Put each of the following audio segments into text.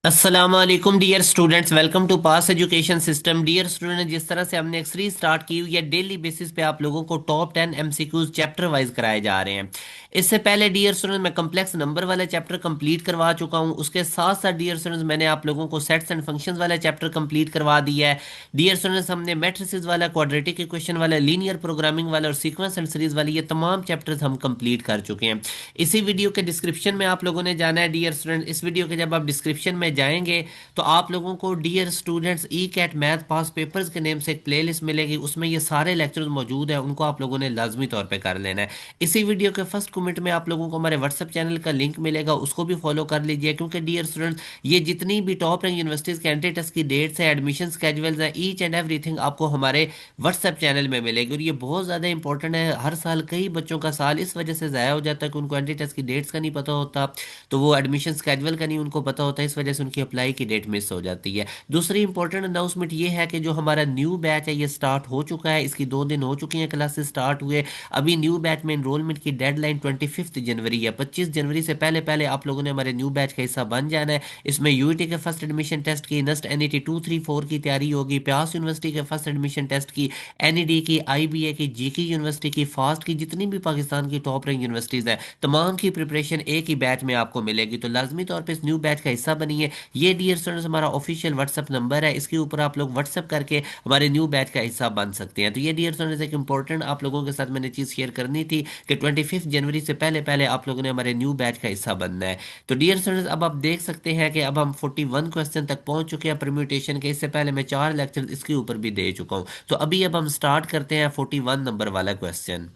अस्सलाम वालेकुम dear students, welcome to pass education system. Dear student, जिस तरह से हमने एक सीरीज स्टार्ट की हुई है, डेली बेसिस पे आप लोगों को टॉप 10 एमसीक्यूज चैप्टर वाइज कराए जा रहे हैं। इससे पहले डियर स्टूडेंट मैं कम्प्लेक्स नंबर वाला चैप्टर कंप्लीट करवा चुका हूं। उसके साथ साथ डियर स्टूडेंट्स मैंने आप लोगों को सेट्स एंड फंक्शंस वाला चैप्टर कंप्लीट करवा दिया है। डियर स्टूडेंट्स, हमने मैट्रिसेस वाला, क्वाड्रेटिक इक्वेशन वाला, लीनियर प्रोग्रामिंग वाला और सीक्वेंस एंड सीरीज वाली ये तमाम चैप्टर्स हम कंप्लीट कर चुके हैं। इसी वीडियो के डिस्क्रिप्शन में आप लोगों ने जाना है। डियर स्टूडेंट, इस वीडियो के जब आप डिस्क्रिप्शन में जाएंगे तो आप लोगों को dear students E CAT math past papers के नेम से एक प्लेलिस्ट मिलेगी। उसमें ये सारे लेक्चर्स मौजूद हैं, उनको आप लोगों ने लाजमी तौर पे कर लेना है। इसी वीडियो के फर्स्ट कमेंट में आप लोगों को हमारे व्हाट्सएप चैनल का लिंक मिलेगा, उसको भी फॉलो कर लीजिए। क्योंकि डियर स्टूडेंट्स, ये जितनी भी टॉप रैंक यूनिवर्सिटीज़ के एंट्री टेस्ट की डेट्स है, एडमिशन स्केजुअल्स हैं, ईच एंड एवरीथिंग आपको हमारे व्हाट्सएप चैनल में मिलेगी। और ये बहुत ज़्यादा इंपॉर्टेंट है। हर साल कई बच्चों का साल इस वजह से ज़ाया हो जाता है कि उनको एंट्री टेस्ट की डेट्स का नहीं पता होता, तो वो एडमिशन स्केजुअल का नहीं उनको पता होता है, इस वजह से उनकी अप्लाई की डेट मिस हो जाती है। दूसरी इंपॉर्टेंट अनाउंसमेंट ये है कि जो हमारा न्यू बैच है ये स्टार्ट हो चुका है। इसकी 2 दिन हो चुकी हैं क्लासेस स्टार्ट हुए। अभी न्यू बैच में इनरोलमेंट की डेडलाइन 25 जनवरी है। 25 जनवरी से पहले पहले आप लोगों ने हमारे न्यू बैच का हिस्सा बन जाना है। इसमें यूईटी के फर्स्ट एडमिशन टेस्ट की, नस्ट एनईटी 2 3 4 की तैयारी होगी, प्यास यूनिवर्सिटी के फर्स्ट एडमिशन टेस्ट की, एनईडी की, आईबीए की, जीके यूनिवर्सिटी की, फास्ट की, जितनी भी पाकिस्तान की टॉप रैंक यूनिवर्सिटीज हैं, तमाम की प्रिपरेशन एक ही बैच में आपको मिलेगी। तो लाजमी तौर पर इस न्यू बैच का हिस्सा बनिए। ये डियर स्टूडेंट्स हमारा ऑफिशियल व्हाट्सअप नंबर है, इसके ऊपर आप लोग व्हाट्सअप करके हमारे न्यू बैच का हिस्सा बन सकते हैं। तो ये डियर स्टूडेंट्स एक इंपॉर्टेंट आप लोगों के साथ मैंने चीज़ शेयर करनी थी कि 25 जनवरी से पहले पहले आप लोगों ने हमारे न्यू बैच का हिस्सा बनना है। तो डियर स्टूडेंट्स, अब आप देख सकते हैं कि अब हम 41 क्वेश्चन तक पहुंच चुके हैं परम्यूटेशन के। इससे पहले मैं 4 लेक्चर इसके ऊपर भी दे चुका हूँ। तो अभी अब हम स्टार्ट करते हैं 41 नंबर वाला क्वेश्चन।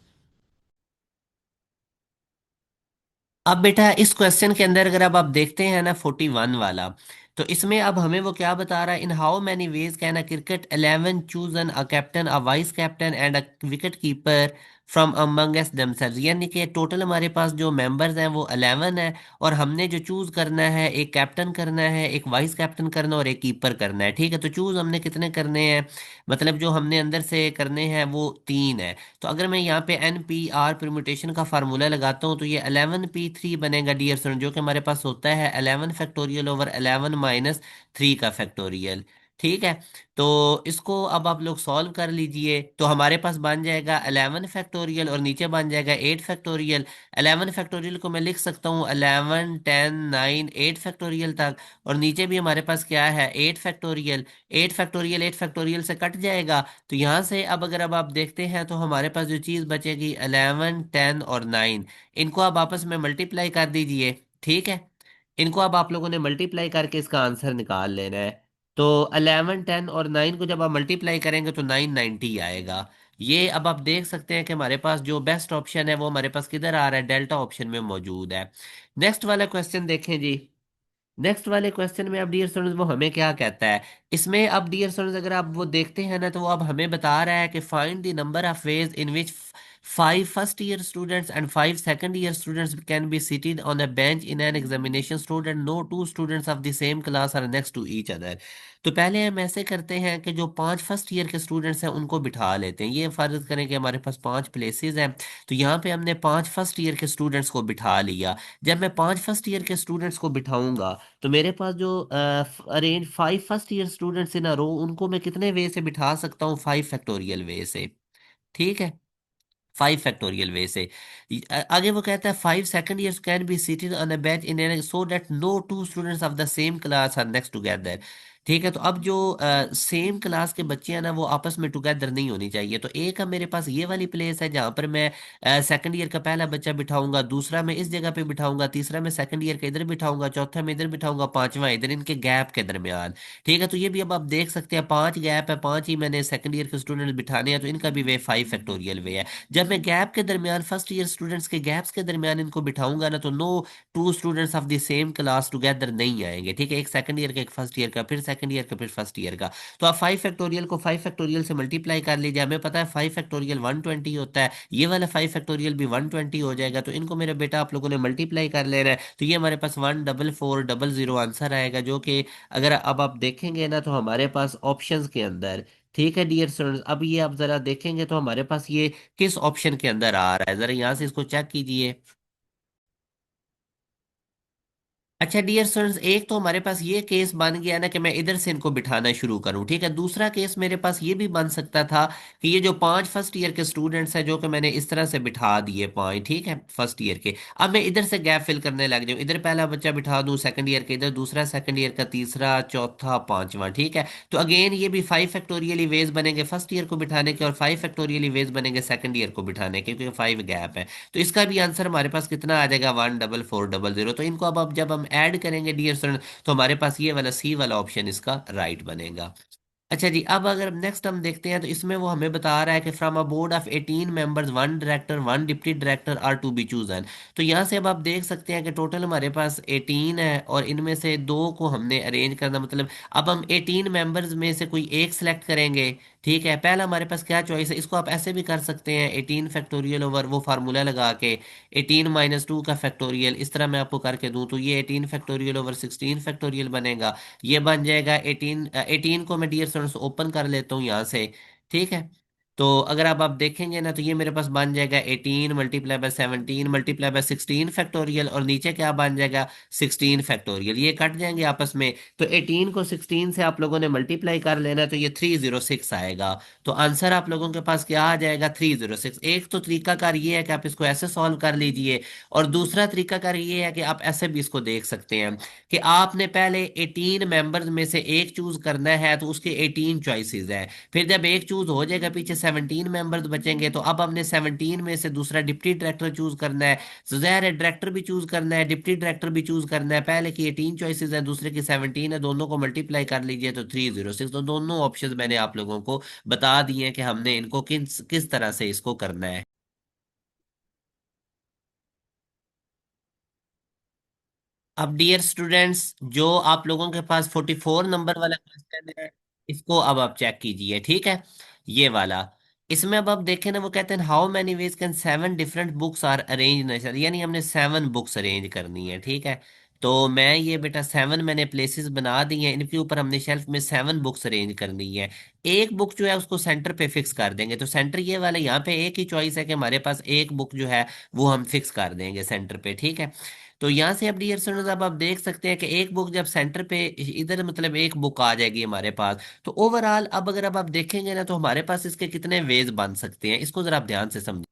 अब बेटा इस क्वेश्चन के अंदर अगर अब आप देखते हैं ना 41 वाला, तो इसमें अब हमें वो क्या बता रहा है, in how many ways can a cricket 11 choose an a captain, a vice captain and a wicket keeper from amongst themselves. यानी कि टोटल हमारे पास जो मेंबर्स हैं वो 11 है, और हमने जो चूज करना है, एक कैप्टन करना है, एक वाइस कैप्टन करना और एक कीपर करना है। ठीक है, तो चूज हमने कितने करने हैं, मतलब जो हमने अंदर से करने हैं वो 3 है। तो अगर मैं यहाँ पे एन पी आर परम्यूटेशन का फार्मूला लगाता हूँ तो ये 11p3 बनेगा डियर स्टूडेंट, जो कि हमारे पास होता है 11 फैक्टोरियल ओवर 11 - 3 का फैक्टोरियल। ठीक है, तो इसको अब आप लोग सॉल्व कर लीजिए। तो हमारे पास बन जाएगा 11 फैक्टोरियल और नीचे बन जाएगा 8 फैक्टोरियल। 11 फैक्टोरियल को मैं लिख सकता हूँ 11 10 9 8 फैक्टोरियल तक, और नीचे भी हमारे पास क्या है, 8 फैक्टोरियल। 8 फैक्टोरियल से कट जाएगा। तो यहाँ से अब आप देखते हैं तो हमारे पास जो चीज़ बचेगी 11 10 और 9, इनको अब आपस में मल्टीप्लाई कर दीजिए। ठीक है, इनको अब आप लोगों ने मल्टीप्लाई करके इसका आंसर निकाल लेना है। तो 11 10 और 9 को जब आप मल्टीप्लाई करेंगे तो 990 आएगा। ये अब आप देख सकते हैं कि हमारे पास जो बेस्ट ऑप्शन है वो हमारे पास किधर आ रहा है, डेल्टा ऑप्शन में मौजूद है। नेक्स्ट वाला क्वेश्चन देखें जी। नेक्स्ट वाले क्वेश्चन में अब डियर स्टूडेंट्स वो हमें क्या कहता है, इसमें अब डियर स्टूडेंट्स अगर आप वो देखते हैं ना तो वो अब हमें बता रहा है कि find the number of ways in which 5 first year students and 5 second year students can be seated on a bench in an examination student, no two students of the same class are next to each other. तो पहले हम ऐसे करते हैं कि जो 5 first year के students हैं उनको बिठा लेते हैं। ये फर्ज करें कि हमारे पास 5 प्लेसेस हैं, तो यहाँ पे हमने 5 फर्स्ट ईयर के स्टूडेंट्स को बिठा लिया। जब मैं 5 फर्स्ट ईयर के स्टूडेंट्स को बिठाऊंगा तो मेरे पास जो arrange 5 first year students in a row, उनको मैं कितने वे से बिठा सकता हूँ, 5 फैक्टोरियल वे से। ठीक है, 5 फैक्टोरियल वे से। आगे वो कहता है 5 second years can be seated on a bench in an so that no two students of the same class are next together. ठीक है, तो अब जो सेम क्लास के बच्चे हैं ना वो आपस में टुगेदर नहीं होनी चाहिए। तो एक अब मेरे पास ये वाली प्लेस है जहां पर मैं सेकंड ईयर का पहला बच्चा बिठाऊंगा, दूसरा मैं इस जगह पे बिठाऊंगा, तीसरा मैं सेकंड ईयर का इधर बिठाऊंगा, चौथा मैं इधर बिठाऊंगा, पांचवा इधर, इनके गैप के दरमियान। ठीक है, तो ये भी अब आप देख सकते हैं 5 गैप है, 5 ही मैंने सेकंड ईयर के स्टूडेंट बिठाने हैं, तो इनका भी वे 5 फैक्टोरियल वे है। जब मैं गैप के दरमियान फर्स्ट ईयर स्टूडेंट्स के गैप्स के दरमियान इनको बिठाऊंगा ना तो no two students of the same class together नहीं आएंगे। ठीक है, एक सेकंड ईयर का, एक फर्स्ट ईयर का, फिर सेकंड ईयर का, फिर फर्स्ट ईयर का। तो आप 5 फैक्टोरियल को 5 फैक्टोरियल से मल्टीप्लाई कर लीजिए। हमें पता है 5 फैक्टोरियल 120 होता है, ये वाला 5 फैक्टोरियल भी 120 हो जाएगा। तो इनको मेरे बेटा आप लोगों ने मल्टीप्लाई कर लेना है, तो ये हमारे पास 14400 आंसर आएगा, जो कि अगर अब आप देखेंगे ना तो हमारे पास ऑप्शंस के अंदर। ठीक है डियर स्टूडेंट्स, अब ये आप जरा देखेंगे तो हमारे पास ये किस ऑप्शन के अंदर आ रहा है, जरा यहाँ से इसको चेक कीजिए। अच्छा डियर स्टूडेंट्स, एक तो हमारे पास ये केस बन गया ना कि मैं इधर से इनको बिठाना शुरू करूं, ठीक है। दूसरा केस मेरे पास ये भी बन सकता था कि ये जो 5 फर्स्ट ईयर के स्टूडेंट्स हैं जो कि मैंने इस तरह से बिठा दिए 5, ठीक है, फर्स्ट ईयर के, अब मैं इधर से गैप फिल करने लग जाऊं, इधर पहला बच्चा बिठा दूं सेकंड ईयर के, इधर दूसरा सेकंड ईयर का, तीसरा, चौथा, पांचवा, ठीक है। तो अगेन ये भी 5 फैक्टोरियल वेज बनेंगे फर्स्ट ईयर को बिठाने के, और 5 फैक्टोरियल वेज बनेंगे सेकंड ईयर को बिठाने के, क्योंकि 5 गैप है। तो इसका भी आंसर हमारे पास कितना आ जाएगा, 14400। तो इनको अब जब हम ऐड करेंगे डियर स्टूडेंट, तो हमारे पास ये वाला सी वाला ऑप्शन इसका राइट बनेगा। अच्छा जी, अब अगर नेक्स्ट हम देखते हैं तो इसमें वो हमें बता रहा है कि from a board of 18 members, one director, one deputy director are to be chosen. तो यहाँ से अब आप देख सकते हैं कि टोटल हमारे पास 18 है, और इनमें से दो को हमने अरेंज करना, मतलब अब हम 18 मेंबर्स में से कोई एक सिलेक्ट करेंगे, ठीक है। पहला हमारे पास क्या चॉइस है, इसको आप ऐसे भी कर सकते हैं, 18 फैक्टोरियल ओवर वो फार्मूला लगा के 18 - 2 का फैक्टोरियल, इस तरह मैं आपको करके दूं तो ये 18 फैक्टोरियल ओवर 16 फैक्टोरियल बनेगा। ये बन जाएगा 18 को मैं डियर स्टूडेंट्स ओपन कर लेता हूँ यहाँ से, ठीक है। तो अगर आप देखेंगे ना तो ये मेरे पास बन जाएगा 18 × 17 × 16 फैक्टोरियल, और नीचे क्या बन जाएगा, 16 फैक्टोरियल। ये कट जाएंगे आपस में, तो 18 को 16 से आप लोगों ने मल्टीप्लाई कर लेना, तो ये 306 आएगा। तो आंसर आप लोगों के पास क्या आ जाएगा, 306। एक तो तरीकाकार ये है कि आप इसको ऐसे सॉल्व कर लीजिए, और दूसरा तरीकाकार ये है कि आप ऐसे भी इसको देख सकते हैं कि आपने पहले 18 मेंबर्स में से एक चूज करना है, तो उसके 18 चॉइसेस है। फिर जब एक चूज हो जाएगा, पीछे 17 मेंबर्स बचेंगे, तो अब हमने 17 में से दूसरा डिप्टी डायरेक्टर चूज करना है। तो ज़ाहिर है डायरेक्टर भी चूज करना है, डिप्टी डायरेक्टर भी चूज करना है। पहले की 18 चॉइसेस है, दूसरे की 17 है, दोनों को मल्टीप्लाई कर लीजिए तो 306। तो दोनों ऑप्शन मैंने आप लोगों को बता दिए कि हमने इनको किस किस तरह से इसको करना है। अब डियर स्टूडेंट्स, जो आप लोगों के पास 44 नंबर वाला क्वेश्चन है, इसको अब आप चेक कीजिए, ठीक है, ये वाला। इसमें अब आप देखें ना, वो कहते हैं how many ways can 7 different books are arrange nature, यानी हमने 7 बुक्स अरेंज करनी है, ठीक है। तो मैं ये बेटा 7 मैंने प्लेसेस बना दी हैं, इनके ऊपर हमने शेल्फ में 7 बुक्स अरेंज करनी है। एक बुक जो है उसको सेंटर पे फिक्स कर देंगे, तो सेंटर ये वाला, यहाँ पे एक ही चॉइस है कि हमारे पास एक बुक जो है वो हम फिक्स कर देंगे सेंटर पे, ठीक है। तो यहाँ से अब डियर स्टूडेंट्स, अब आप देख सकते हैं कि एक बुक जब सेंटर पे इधर, मतलब एक बुक आ जाएगी हमारे पास, तो ओवरऑल अब अगर अब आप देखेंगे ना तो हमारे पास इसके कितने वेज बन सकते हैं, इसको जरा आप ध्यान से समझिए।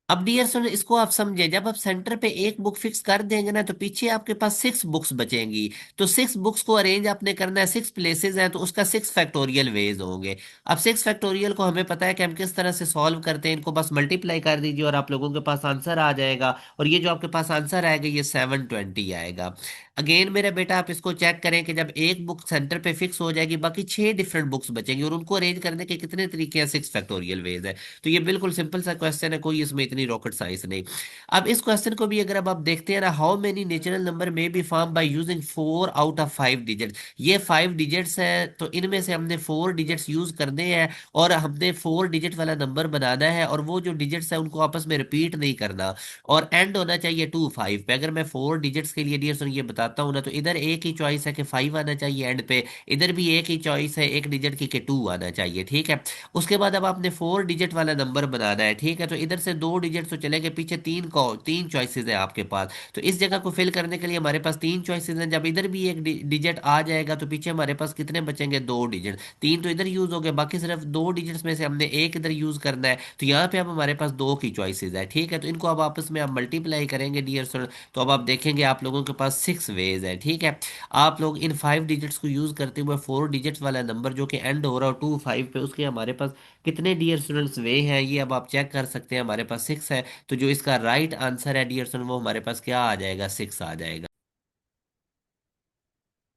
अब डियर स्टूडेंट इसको आप समझे, जब आप सेंटर पे एक बुक फिक्स कर देंगे ना तो पीछे आपके पास 6 बुक्स बचेंगी। तो 6 बुक्स को अरेंज आपने करना है, 6 प्लेसेस हैं, तो उसका 6 फैक्टोरियल वेज होंगे। अब 6 फैक्टोरियल को हमें पता है कि हम किस तरह से सॉल्व करते हैं, इनको बस मल्टीप्लाई कर दीजिए और आप लोगों के पास आंसर आ जाएगा। और ये जो आपके पास आंसर आएगा ये 720 आएगा। अगेन मेरा बेटा आप इसको चेक करें कि जब एक बुक सेंटर पे फिक्स हो जाएगी, बाकी 6 डिफरेंट बुक्स बचेंगी, और उनको अरेंज करने के कितने तरीके हैं, 6 फैक्टोरियल वेज है। तो ये बिल्कुल सिंपल सा क्वेश्चन है, कोई इसमें इतनी रॉकेट साइंस नहीं। अब इस क्वेश्चन को भी अगर अब आप देखते हैं ना, how many natural number may be form by using 4 out of 5 digit. ये 5 डिजिट्स है, तो इनमें से हमने 4 डिजिट्स यूज करने हैं, और हमने 4 डिजिट वाला नंबर बनाना है, और वो जो डिजिट्स है उनको आपस में रिपीट नहीं करना, और एंड होना चाहिए 2 5 पे। अगर मैं 4 डिजिट्स के लिए डियर सुन ये बताता हूँ ना, तो इधर एक ही चॉइस है कि 5 आना चाहिए एंड पे, इधर भी एक ही चॉइस है एक डिजिट की कि 2 आना चाहिए, ठीक है। उसके बाद अब आपने 4 डिजिट वाला नंबर बनाना है, ठीक है। तो इधर से 2 डिजिट तो चलेंगे, पीछे 3 चॉइसेस है आपके पास। तो इस जगह को फिल करने के लिए हमारे पास 3 चॉइसेस हैं, जब इधर भी एक डिजिट आ जाएगा तो पीछे हमारे पास कितने बचेंगे, 2 डिजिट। 3 तो इधर यूज हो गए, बाकी सिर्फ 2 डिजिट्स में से हमने एक इधर यूज करना है। तो यहाँ पे अब हमारे पास 2 की चॉइसेस है, ठीक है। तो इनको अब आपस में आप मल्टीप्लाई करेंगे डियर स्टूडेंट, तो अब आप देखेंगे आप लोगों के पास 6 वेज है, ठीक है। आप लोग इन 5 डिजिट्स को यूज करते हुए 4 डिजिट्स वाला नंबर जो कि एंड हो रहा हो 2 5 पे, उसके हमारे पास कितने डियर स्टूडेंट्स वे हैं ये अब आप चेक कर सकते हैं। हमारे पास 6 है, तो जो इसका राइट आंसर है डियर स्टूडेंट वो हमारे पास क्या आ जाएगा, 6 आ जाएगा।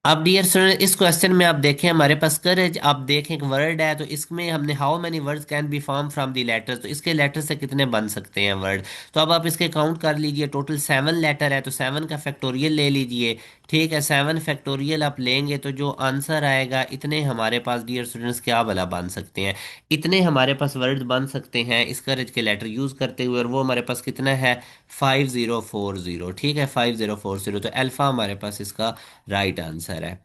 अब डियर स्टूडेंट इस क्वेश्चन में आप देखें, हमारे पास करेज, आप देखें एक वर्ड है, तो इसमें हमने how many words can be form from the letters, तो इसके लेटर से कितने बन सकते हैं वर्ड। तो अब आप इसके काउंट कर लीजिए, टोटल 7 लेटर है, तो 7 का फैक्टोरियल ले लीजिए, ठीक है। 7 फैक्टोरियल आप लेंगे तो जो आंसर आएगा, इतने हमारे पास डियर स्टूडेंट्स क्या भला बन सकते हैं, इतने हमारे पास वर्ड बन सकते हैं इस करेज के लेटर यूज करते हुए, और वो हमारे पास कितना है, 5040, ठीक है, 5040। तो अल्फा हमारे पास इसका राइट आंसर है।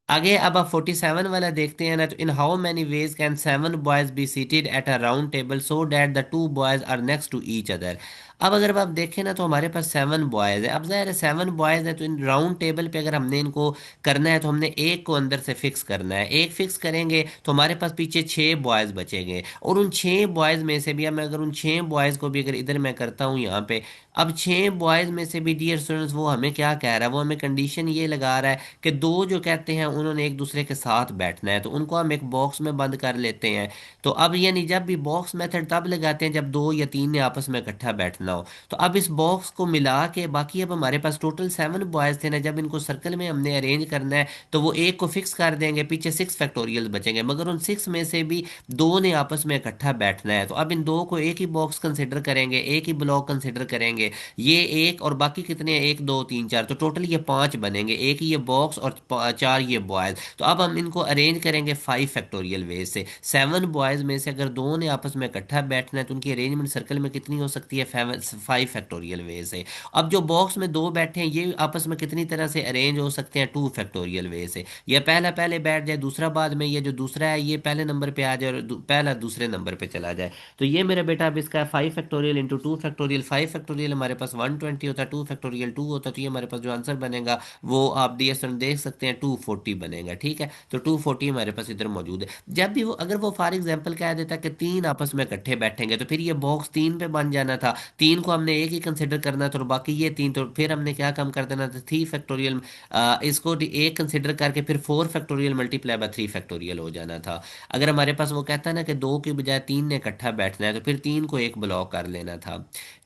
आगे अब आप 47 वाला देखते हैं ना, तो in how many ways can 7 boys be seated at a round table so that the 2 boys are next to each other. अब अगर आप देखें ना तो हमारे पास 7 बॉयज है। अब ज़ाहिर है 7 बॉयज है, तो इन राउंड टेबल पे अगर हमने इनको करना है तो हमने एक को अंदर से फिक्स करना है। एक फिक्स करेंगे तो हमारे पास पीछे 6 बॉयज बचेंगे, और उन 6 बॉयज में से भी, अब मैं अगर उन 6 बॉयज को भी अगर इधर मैं करता हूँ यहाँ पे, अब 6 बॉयज में से भी डियर स्टूडेंट्स वो हमें क्या कह रहा है, वो हमें कंडीशन ये लगा रहा है कि दो जो कहते हैं उन्होंने एक दूसरे के साथ बैठना है, तो उनको हम एक बॉक्स में बंद कर लेते हैं। तो अब यानी जब भी बॉक्स मेथड तब लगाते हैं जब दो या तीन ने आपस में इकट्ठा बैठना हो। तो अब इस बॉक्स को मिला के बाकी अब हमारे पास टोटल 7 बॉयज थे ना, जब इनको सर्कल में हमने अरेंज करना है तो वो एक को फिक्स कर देंगे, पीछे 6 फैक्टोरियल बचेंगे, मगर उन 6 में से भी दो ने आपस में इकट्ठा बैठना है। तो अब इन दो को एक ही बॉक्स कंसिडर करेंगे, एक ही ब्लॉक कंसिडर करेंगे। ये एक और बाकी कितने हैं, 1 2 3 4, तो टोटल ये 5 बनेंगे, एक ही ये बॉक्स और 4 ये बॉयज। तो अब हम इनको अरेंज करेंगे 5 फैक्टोरियल वे से। 7 बॉयज में से अगर दो ने आपस में इकट्ठा बैठना है तो उनकी अरेंजमेंट सर्कल में कितनी हो सकती है, 5 फैक्टोरियल वे से। अब जो बॉक्स में दो बैठे हैं ये आपस में कितनी तरह से अरेंज हो सकते हैं, 2 फैक्टोरियल वे से। ये पहला पहले बैठ जाए, दूसरा बाद में, ये जो दूसरा है ये पहले नंबर पे आ जाए और पहला दूसरे नंबर पे चला जाए। तो ये मेरा बेटा अब इसका 5 फैक्टोरियल इंटू 2 फैक्टोरियल। 5 फैक्टोरियल हमारे पास 120 होता है, 2 फैक्टोरियल 2 होता है, तो ये हमारे पास जो आंसर बनेगा वो आप डीएसएन देख सकते हैं 240 बनेगा। ठीक है, तो 240 हमारे पास इधर मौजूद है। जब भी वो अगर वो फॉर एग्जाम्पल कह देता कि तीन आपस में इकट्ठे बैठेंगे तो फिर ये बॉक्स तीन पे बन जाना था, तीन को हमने एक ही कंसिडर करना था और बाकी ये तीन, तो फिर हमने क्या कम कर देना था, 3 फैक्टोरियल, इसको एक कंसिडर करके फिर 4 फैक्टोरियल मल्टीप्लाई बाय 3 फैक्टोरियल हो जाना था। अगर हमारे पास वो कहता है ना कि दो के बजाय तीन ने इकट्ठा बैठना है तो फिर तीन को एक ब्लॉक कर लेना था।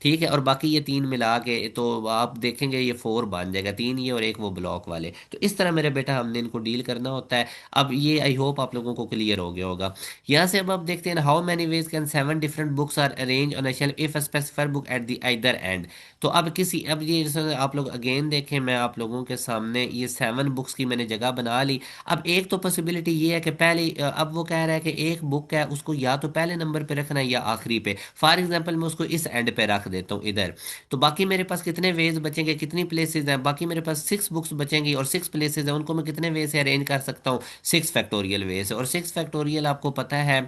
ठीक है, और बाकी ये तीन मिला के तो आप देखेंगे ये 4 बन जाएगा, तीन ये और एक वो ब्लॉक वाले। तो इस तरह मेरे बेटा हमने इनको डील करना होता है। अब ये आई होप आप लोगों को क्लियर हो गया होगा। यहाँ से अब आप देखते हैं how many ways can 7 different books are arrange on a shelf if a specified book at the other end. तो अब किसी, अब ये जैसे आप लोग अगेन देखें, मैं आप लोगों के सामने ये 7 बुक्स की मैंने जगह बना ली। अब एक तो पॉसिबिलिटी ये है कि पहले अब वो कह रहा है कि एक बुक है उसको या तो पहले नंबर पे रखना है या आखिरी पे। फॉर एग्जांपल मैं उसको इस एंड पे रख देता हूँ इधर। तो बाकी मेरे पास कितने वेज बचेंगे, कितनी प्लेसेस हैं, बाकी मेरे पास 6 बुक्स बचेंगी और 6 प्लेसेस हैं, उनको मैं कितने वे से अरेंज कर सकता हूँ, 6 फैक्टोरियल वे से। और 6 फैक्टोरियल आपको पता है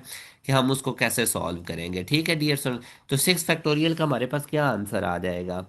कि हम उसको कैसे सॉल्व करेंगे। ठीक है डियर स्टूडेंट, तो 6 फैक्टोरियल का हमारे पास क्या आंसर आ जाएगा,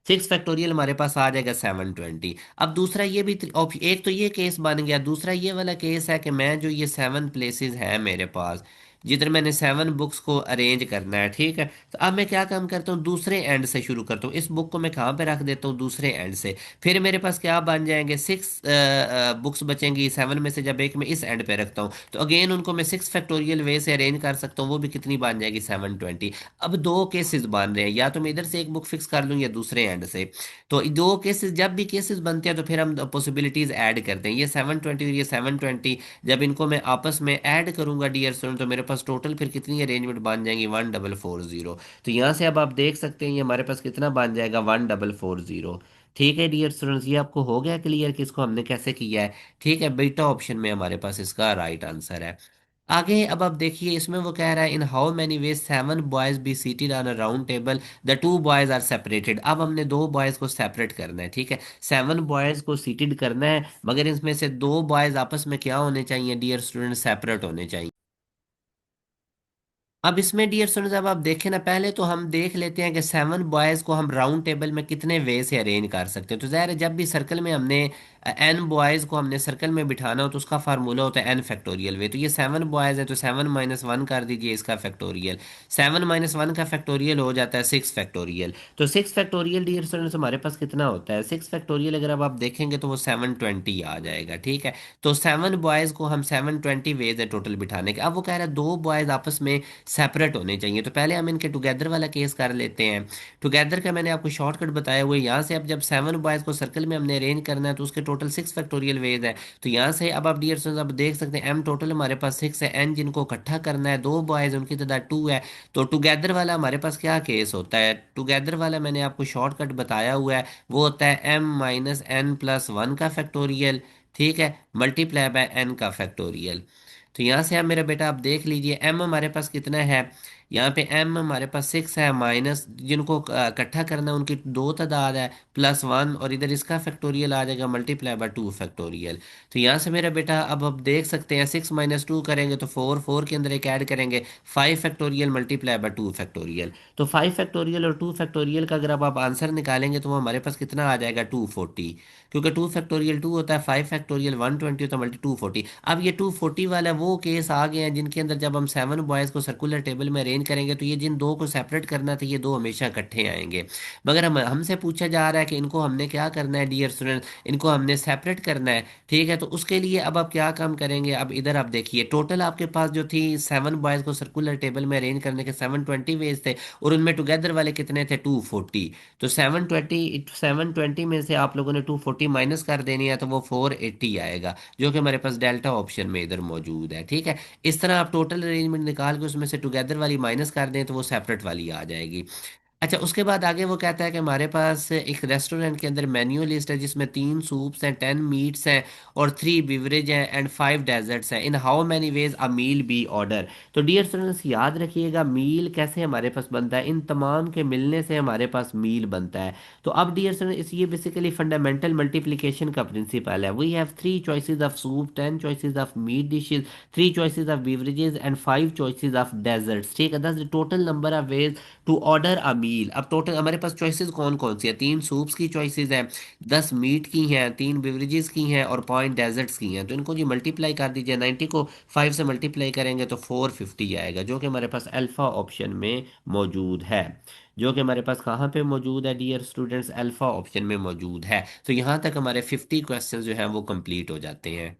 6 फैक्टोरियल हमारे पास आ जाएगा 720। अब दूसरा ये भी एक तो ये केस बन गया, दूसरा ये वाला केस है कि मैं जो ये 7 प्लेसेस है मेरे पास, जिधर मैंने 7 बुक्स को अरेंज करना है। ठीक है, तो अब मैं क्या काम करता हूँ, दूसरे एंड से शुरू करता हूँ, इस बुक को मैं कहाँ पे रख देता हूँ, दूसरे एंड से। फिर मेरे पास क्या बन जाएंगे, 6 बुक्स बचेंगी 7 में से, जब एक मैं इस एंड पे रखता हूँ तो अगेन उनको मैं 6 फैक्टोरियल वे से अरेंज कर सकता हूँ, वो भी कितनी बन जाएगी, 720। अब दो केसेस बन रहे हैं, या तो मैं इधर से एक बुक फिक्स कर लूँ या दूसरे एंड से। तो दो केसेस, जब भी केसेस बनते हैं तो फिर हम पॉसिबिलिटीज ऐड करते हैं, ये 720 और ये 720, जब इनको मैं आपस में ऐड करूंगा डियर स्टूडेंट तो मेरे पास टोटल फिर कितनी अरेंजमेंट बन जाएंगी, 1440। तो यहाँ से अब आप देख सकते हैं ये हमारे पास कितना बन जाएगा, 1440। ठीक है डियर स्टूडेंट्स, ये आपको हो गया क्लियर कि इसको हमने कैसे किया है। ठीक है, बीटा ऑप्शन में हमारे पास इसका राइट आंसर है। आगे अब आप देखिए इसमें वो कह रहा है in how many ways 7 boys be seated on a round table, the 2 boys are separated. अब हमने दो बॉयज को सेपरेट करना है। ठीक है, 7 बॉयज को सीटेड करना है, मगर इसमें से दो बॉयज आपस में क्या होने चाहिए डियर स्टूडेंट, सेपरेट होने चाहिए। अब इसमें डियर स्टूडेंट्स अब आप देखें ना, पहले तो हम देख लेते हैं कि 7 बॉयज को हम राउंड टेबल में कितने वे से अरेंज कर सकते हैं। तो ज़ाहिर है जब भी सर्कल में हमने एन बॉयज को हमने सर्कल में बिठाना हो तो उसका फार्मूला होता है n फैक्टोरियल वे। तो ये 7 बॉयज है तो 7 - 1 कर दीजिए इसका फैक्टोरियल, 7 - 1 का फैक्टोरियल हो जाता है 6 फैक्टोरियल। तो 6 फैक्टोरियल डियर स्टूडेंट्स हमारे पास कितना होता है, 6 फैक्टोरियल अगर अब आप देखेंगे तो वो 720 आ जाएगा। ठीक है, तो 7 बॉयज को हम 720 वेज है टोटल बिठाने के। अब वो कह रहा है दो बॉयज आपस में सेपरेट होने चाहिए, तो पहले हम इनके टुगेदर वाला केस कर लेते हैं। टुगेदर का मैंने आपको शॉर्टकट बताया हुआ है। यहाँ से अब जब 7 बॉयज को सर्कल में हमने अरेंज करना है तो उसके टोटल 6 फैक्टोरियल वेज है। तो यहाँ से अब आप डियर स्टूडेंट्स अब देख सकते हैं एम टोटल हमारे पास 6 है, एन जिनको इकट्ठा करना है दो बॉयज उनकी तादाद 2 है। तो टुगेदर वाला हमारे पास क्या केस होता है, टुगेदर वाला मैंने आपको शॉर्टकट बताया हुआ है, वो होता है m - n+1 का फैक्टोरियल। ठीक है, मल्टीप्लाई बाय n का फैक्टोरियल। तो यहाँ से आप मेरा बेटा आप देख लीजिए एम हमारे पास कितना है, यहाँ पे m हमारे पास 6 है, माइनस जिनको इकट्ठा करना है उनकी दो तादाद है, +1, और इधर इसका फैक्टोरियल आ जाएगा मल्टीप्लाई बाय 2 फैक्टोरियल। तो यहाँ से मेरा बेटा अब आप देख सकते हैं 6 - 2 करेंगे तो 4, 4 के अंदर एक ऐड करेंगे 5 फैक्टोरियल मल्टीप्लाई बाय 2 फैक्टोरियल। तो 5 फैक्टोरियल और 2 फैक्टोरियल का अगर अब आप आंसर निकालेंगे तो वो हमारे पास कितना आ जाएगा, 240। क्योंकि 2 फैक्टोरियल 2 होता है, 5 फैक्टोरियल 120 होता है, मल्टी 240। अब ये 240 वाला वो केस आ गए हैं जिनके अंदर जब हम 7 बॉयज़ को सर्कुलर टेबल में अरेंज करेंगे तो ये जिन दो को सेपरेट करना था ये दो हमेशा इकट्ठे आएंगे। मगर हमसे पूछा जा रहा है कि इनको हमने क्या करना है डियर स्टूडेंट, इनको हमने सेपरेट करना है। ठीक है, तो उसके लिए अब आप क्या काम करेंगे, अब इधर आप देखिए टोटल आपके पास जो थी 7 बॉयज़ को सर्कुलर टेबल में अरेंज करने के 720 वेज थे, और उनमें टुगेदर वाले कितने थे, 240। तो 720 में से आप लोगों ने 240 माइनस कर देनी है तो वो 480 आएगा, जो कि हमारे पास डेल्टा ऑप्शन में इधर मौजूद है। ठीक है, इस तरह आप टोटल अरेंजमेंट निकाल के उसमें से टुगेदर वाली माइनस कर दें तो वो सेपरेट वाली आ जाएगी। अच्छा, उसके बाद आगे वो कहता है कि हमारे पास एक रेस्टोरेंट के अंदर मेन्यू लिस्ट है जिसमें 3 सूप्स हैं, 10 मीट्स हैं, और 3 बिवरेज हैं एंड 5 डेजर्ट्स हैं। In how many ways a meal be order. तो डियर स्टूडेंट्स याद रखिएगा मील कैसे हमारे पास बनता है, इन तमाम के मिलने से हमारे पास मील बनता है। तो अब डियर स्टूडेंट्स ये बेसिकली फंडामेंटल मल्टीप्लिकेशन का प्रिंसिपल है। We have 3 choices of soup, 10 choices of meat dishes, 3 choices of beverages and 5 choices of desserts. ठीक है, that's the total number of ways to order a meal. अब total हमारे पास choices कौन कौन सी है, 3 soups की चॉइसेस हैं, 10 मीट की हैं, 3 बिवरेजेस की हैं, और 5 डेजर्ट्स की हैं। तो इनको जी मल्टीप्लाई कर दीजिए, 90 को 5 से मल्टीप्लाई करेंगे तो 450 आएगा, जो कि हमारे पास अल्फा ऑप्शन में मौजूद है। जो कि हमारे पास कहाँ पे मौजूद है डियर स्टूडेंट्स, अल्फा ऑप्शन में मौजूद है। तो यहाँ तक हमारे 50 क्वेश्चन जो हैं वो कंप्लीट हो जाते हैं।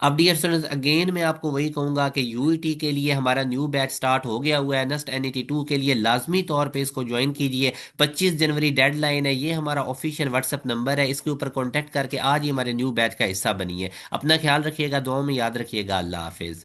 अब डियर स्टूडेंट्स अगेन मैं आपको वही कहूंगा कि यूईटी के लिए हमारा न्यू बैच स्टार्ट हो गया हुआ है। नेक्स्ट NET 2 के लिए लाजमी तौर पे इसको ज्वाइन कीजिए। 25 जनवरी डेडलाइन है। ये हमारा ऑफिशियल व्हाट्सअप नंबर है, इसके ऊपर कॉन्टैक्ट करके आज ही हमारे न्यू बैच का हिस्सा बनिए। अपना ख्याल रखिएगा, दुआ में याद रखिएगा। अल्लाह हाफिज।